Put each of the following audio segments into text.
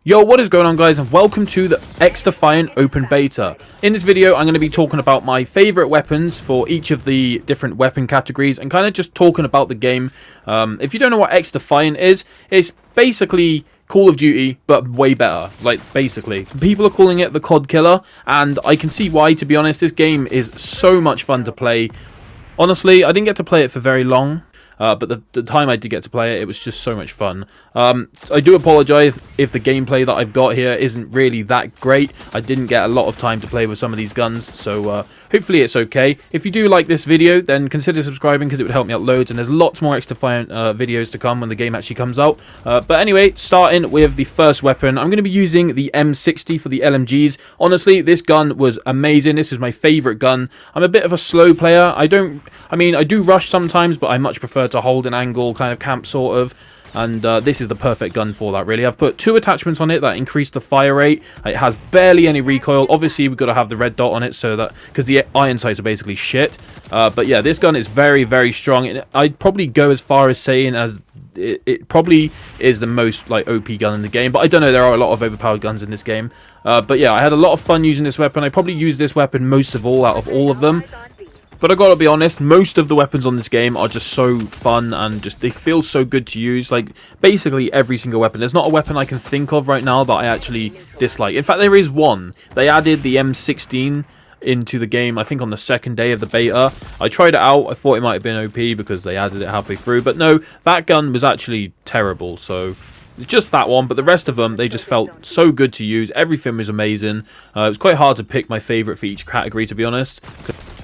Yo, what is going on, guys, and welcome to the XDefiant open beta. In this video, I'm going to be talking about my favorite weapons for each of the different weapon categories and kind of just talking about the game. If you don't know what XDefiant is, it's basically Call of Duty, but way better. Like, basically. People are calling it the COD killer, and I can see why, to be honest. This game is so much fun to play. Honestly, I didn't get to play it for very long. But the time I did get to play it, it was just so much fun. I do apologise if the gameplay that I've got here isn't really that great. I didn't get a lot of time to play with some of these guns, so hopefully it's okay. If you do like this video, then consider subscribing because it would help me out loads, and there's lots more XDefiant videos to come when the game actually comes out. But anyway, starting with the first weapon, I'm going to be using the M60 for the LMGs. Honestly, this gun was amazing. This is my favourite gun. I'm a bit of a slow player. I do rush sometimes, but I much prefer to hold an angle, kind of camp sort of, and this is the perfect gun for that, really. I've put 2 attachments on it that increase the fire rate. It has barely any recoil. Obviously, we've got to have the red dot on it so that, because the iron sights are basically shit. But yeah, this gun is very, very strong. I'd probably go as far as saying as it probably is the most like OP gun in the game, but I don't know, there are a lot of overpowered guns in this game. But yeah, I had a lot of fun using this weapon. I probably use this weapon most of all out of all of them. But I gotta be honest, most of the weapons on this game are just so fun and just they feel so good to use. Like, basically every single weapon. There's not a weapon I can think of right now that I actually dislike. In fact, there is one. They added the M16 into the game, I think on the second day of the beta. I tried it out. I thought it might have been OP because they added it halfway through. But no, that gun was actually terrible. So just that one, but the rest of them, they just felt so good to use. Everything was amazing. It was quite hard to pick my favourite for each category, to be honest.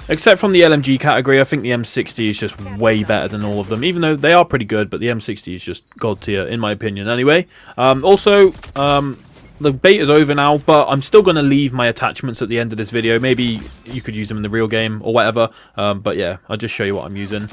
Except from the LMG category, I think the M60 is just way better than all of them. Even though they are pretty good, but the M60 is just god tier, in my opinion, anyway. The beta's over now, but I'm still going to leave my attachments at the end of this video. Maybe you could use them in the real game or whatever. But yeah, I'll just show you what I'm using.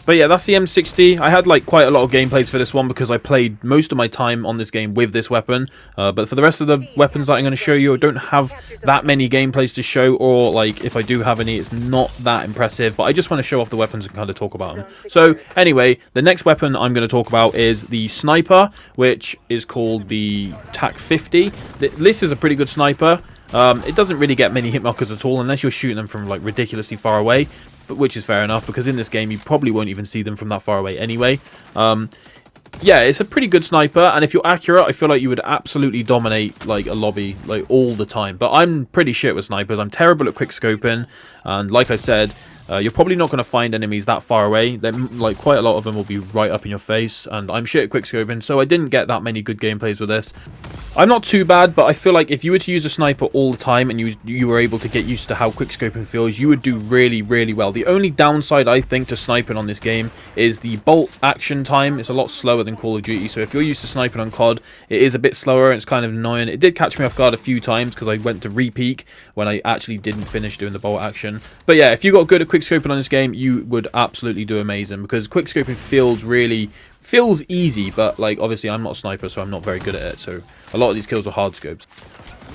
But yeah, that's the M60. I had like quite a lot of gameplays for this one because I played most of my time on this game with this weapon. But for the rest of the weapons that I'm going to show you, I don't have that many gameplays to show, or like if I do have any, it's not that impressive. But I just want to show off the weapons and kind of talk about them. So anyway, the next weapon I'm going to talk about is the sniper, which is called the TAC 50. This is a pretty good sniper. It doesn't really get many hit markers at all unless you're shooting them from like ridiculously far away. But which is fair enough, because in this game you probably won't even see them from that far away anyway. Yeah, it's a pretty good sniper, and if you're accurate, I feel like you would absolutely dominate like a lobby like all the time. But I'm pretty shit with snipers. I'm terrible at quickscoping, and like I said, you're probably not going to find enemies that far away. Like, quite a lot of them will be right up in your face, and I'm shit at quickscoping, so I didn't get that many good gameplays with this. I'm not too bad, but I feel like if you were to use a sniper all the time and you were able to get used to how quickscoping feels, you would do really, really well. The only downside, I think, to sniping on this game is the bolt action time. It's a lot slower than Call of Duty, so if you're used to sniping on COD, it is a bit slower and it's kind of annoying. It did catch me off guard a few times because I went to re-peek when I actually didn't finish doing the bolt action. But yeah, if you got good at quickscoping on this game, you would absolutely do amazing, because quickscoping feels easy, but like obviously I'm not a sniper, so I'm not very good at it, so a lot of these kills are hard scopes.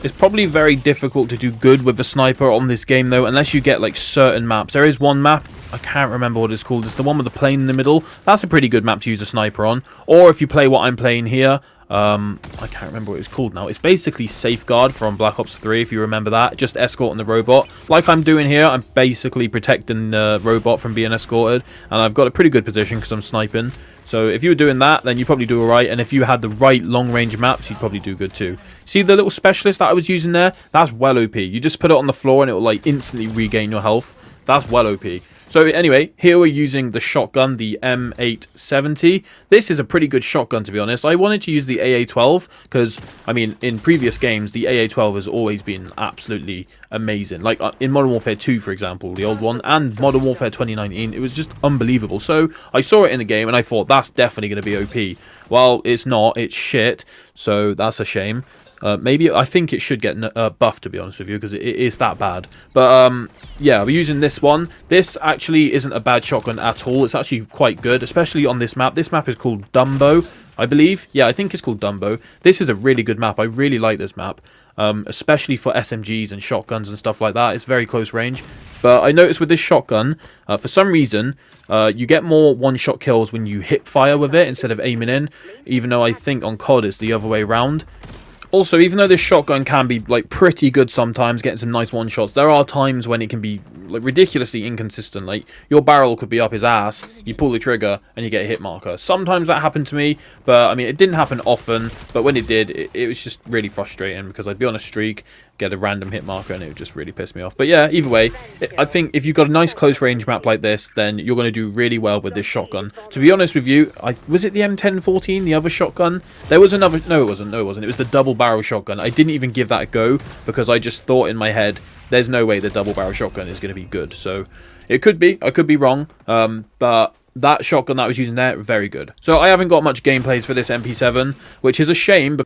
It's probably very difficult to do good with a sniper on this game though, unless you get like certain maps. There is one map, I can't remember what it's called, it's the one with the plane in the middle. That's a pretty good map to use a sniper on. Or if you play what I'm playing here, I can't remember what it's called now. It's basically Safeguard from Black Ops 3, if you remember that. Just escorting the robot. Like I'm doing here, I'm basically protecting the robot from being escorted. And I've got a pretty good position because I'm sniping. So if you were doing that, then you probably do alright. And if you had the right long-range maps, you'd probably do good too. See the little specialist that I was using there? That's well OP. You just put it on the floor and it will like instantly regain your health. That's well OP. So anyway, here we're using the shotgun, the M870. This is a pretty good shotgun, to be honest. I wanted to use the AA12 because, I mean, in previous games, the AA12 has always been absolutely amazing. Like in Modern Warfare 2, for example, the old one, and Modern Warfare 2019, it was just unbelievable. So I saw it in the game and I thought, that's definitely going to be OP. Well, it's not. It's shit. So that's a shame. Maybe I think it should get buffed, to be honest with you, because it is that bad. But yeah, we're using this one. This actually isn't a bad shotgun at all. It's actually quite good, especially on this map. This map is called Dumbo, I believe. Yeah, I think it's called Dumbo. This is a really good map. I really like this map, especially for SMGs and shotguns and stuff like that. It's very close range. But I noticed with this shotgun, for some reason, you get more one-shot kills when you hip fire with it instead of aiming in, even though I think on COD it's the other way around. Also, even though this shotgun can be like pretty good sometimes, getting some nice one-shots, there are times when it can be like ridiculously inconsistent. Like your barrel could be up his ass, you pull the trigger and you get a hit marker. Sometimes that happened to me, but I mean it didn't happen often, but when it did, it was just really frustrating because I'd be on a streak, get a random hit marker, and it would just really piss me off. But yeah, either way, I think if you've got a nice close range map like this, then you're going to do really well with this shotgun. To be honest with you, was it the M1014, the other shotgun? There was another, no it wasn't, it was the double barrel shotgun. I didn't even give that a go because I just thought in my head, there's no way the double barrel shotgun is going to be good. So it could be, I could be wrong, but that shotgun that I was using there, very good. So I haven't got much gameplays for this MP7, which is a shame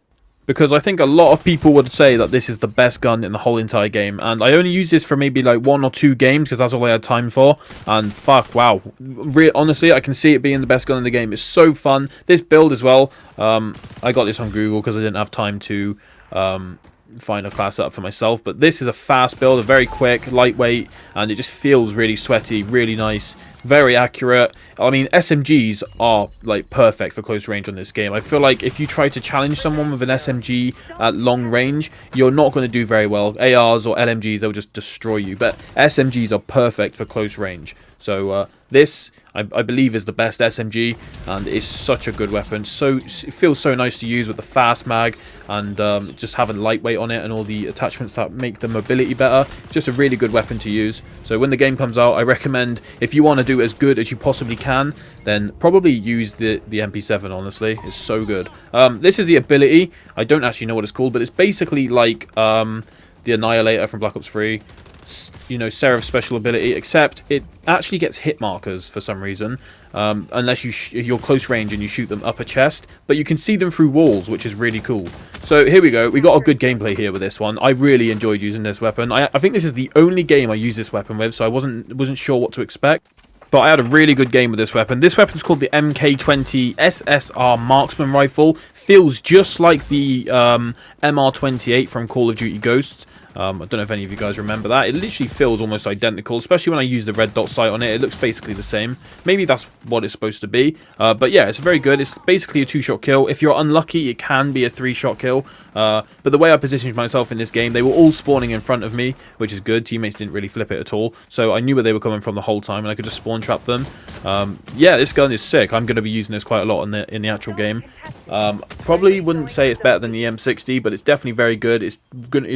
because I think a lot of people would say that this is the best gun in the whole entire game. And I only used this for maybe like 1 or 2 games because that's all I had time for. And fuck, wow. Honestly, I can see it being the best gun in the game. It's so fun. This build as well, I got this on Google because I didn't have time to find a class up for myself, but this is a fast build, a very quick, lightweight, and it just feels really sweaty, really nice, very accurate. I mean, SMGs are like perfect for close range on this game. I feel like if you try to challenge someone with an SMG at long range, you're not going to do very well. ARs or LMGs, they'll just destroy you, but SMGs are perfect for close range. So this, I believe, is the best SMG, and it's such a good weapon. So it feels so nice to use with the fast mag, and just having lightweight on it and all the attachments that make the mobility better. Just a really good weapon to use. So when the game comes out, I recommend, if you want to do as good as you possibly can, then probably use the MP7, honestly. It's so good. This is the ability. I don't actually know what it's called, but it's basically like the Annihilator from Black Ops 3. You know, Seraph's special ability, except it actually gets hit markers for some reason, unless you're close range and you shoot them up a chest, but you can see them through walls, which is really cool. So here we go, we got a good gameplay here with this one. I really enjoyed using this weapon. I think this is the only game I use this weapon with, so I wasn't sure what to expect. But I had a really good game with this weapon. This weapon's called the MK20 SSR Marksman Rifle. Feels just like the MR28 from Call of Duty Ghosts. I don't know if any of you guys remember that. It literally feels almost identical, especially when I use the red dot sight on it. It looks basically the same. Maybe that's what it's supposed to be. But yeah, it's very good. It's basically a 2-shot kill. If you're unlucky, it can be a 3-shot kill. But the way I positioned myself in this game, they were all spawning in front of me, which is good. Teammates didn't really flip it at all. So I knew where they were coming from the whole time, and I could just spawn trap them. Yeah, this gun is sick. I'm going to be using this quite a lot in the actual game. Probably wouldn't say it's better than the M60, but it's definitely very good. It's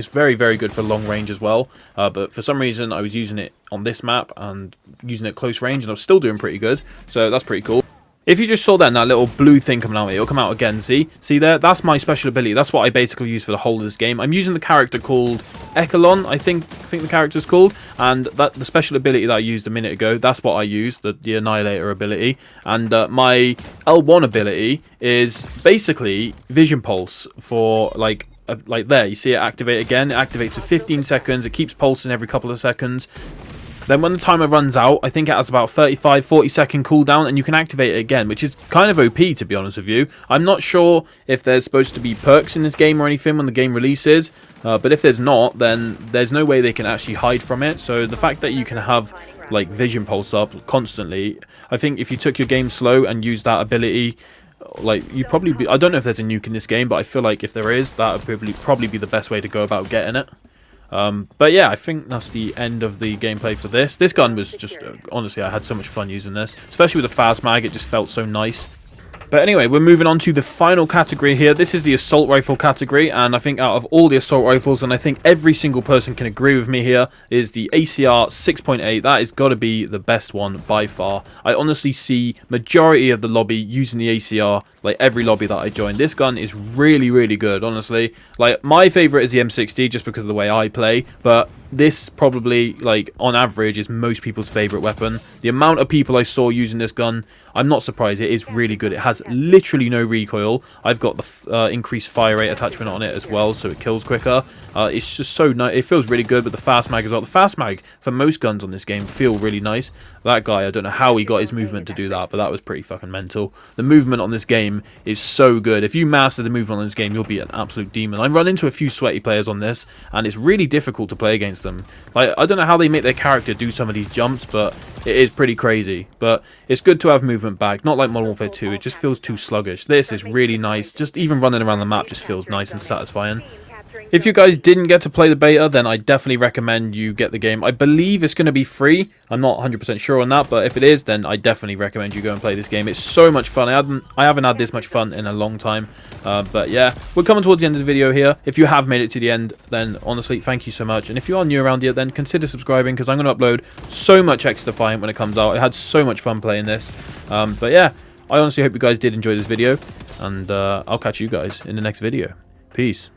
very, very good for long range as well, but for some reason I was using it on this map and using it close range, and I was still doing pretty good, so that's pretty cool. If you just saw that little blue thing coming out, it'll come out again. See there? That's my special ability. That's what I basically use for the whole of this game. I'm using the character called Echelon, I think the character's called, and the special ability that I used a minute ago, that's what I use, the Annihilator ability. And my L1 ability is basically Vision Pulse for like there, you see it activate again. It activates for 15 seconds. It keeps pulsing every couple of seconds. Then when the timer runs out, I think it has about 35-40 second cooldown, and you can activate it again, which is kind of OP, to be honest with you. I'm not sure if there's supposed to be perks in this game or anything when the game releases, but if there's not, then there's no way they can actually hide from it. So the fact that you can have like Vision Pulse up constantly, I think if you took your game slow and used that ability, like you probably be, I don't know if there's a nuke in this game, but I feel like if there is, that would probably be the best way to go about getting it. But yeah, I think that's the end of the gameplay for this. This gun was just, honestly, I had so much fun using this, especially with the fast mag. It just felt so nice. But anyway, we're moving on to the final category here. This is the assault rifle category, and I think out of all the assault rifles, and I think every single person can agree with me here, is the ACR 6.8. That has got to be the best one by far. I honestly see majority of the lobby using the ACR, like every lobby that I join. This gun is really, really good, honestly. Like, my favorite is the M60 just because of the way I play, but this probably, like, on average, is most people's favorite weapon. The amount of people I saw using this gun, I'm not surprised. It is really good. It has literally no recoil. I've got the increased fire rate attachment on it as well, so it kills quicker. It's just so nice. It feels really good with the fast mag as well. The fast mag for most guns on this game feel really nice. That guy, I don't know how he got his movement to do that, but that was pretty fucking mental. The movement on this game game is so good. If you master the movement on this game, you'll be an absolute demon. I've run into a few sweaty players on this, and it's really difficult to play against them. Like, I don't know how they make their character do some of these jumps, but it is pretty crazy. But it's good to have movement back. Not like Modern Warfare 2, it just feels too sluggish. This is really nice. Just even running around the map just feels nice and satisfying. If you guys didn't get to play the beta, then I definitely recommend you get the game. I believe it's going to be free. I'm not 100% sure on that, but if it is, then I definitely recommend you go and play this game. It's so much fun. I haven't had this much fun in a long time. But yeah, we're coming towards the end of the video here. If you have made it to the end, then honestly, thank you so much. And if you are new around here, then consider subscribing, because I'm going to upload so much XDefiant when it comes out. I had so much fun playing this. But yeah, I honestly hope you guys did enjoy this video, and I'll catch you guys in the next video. Peace.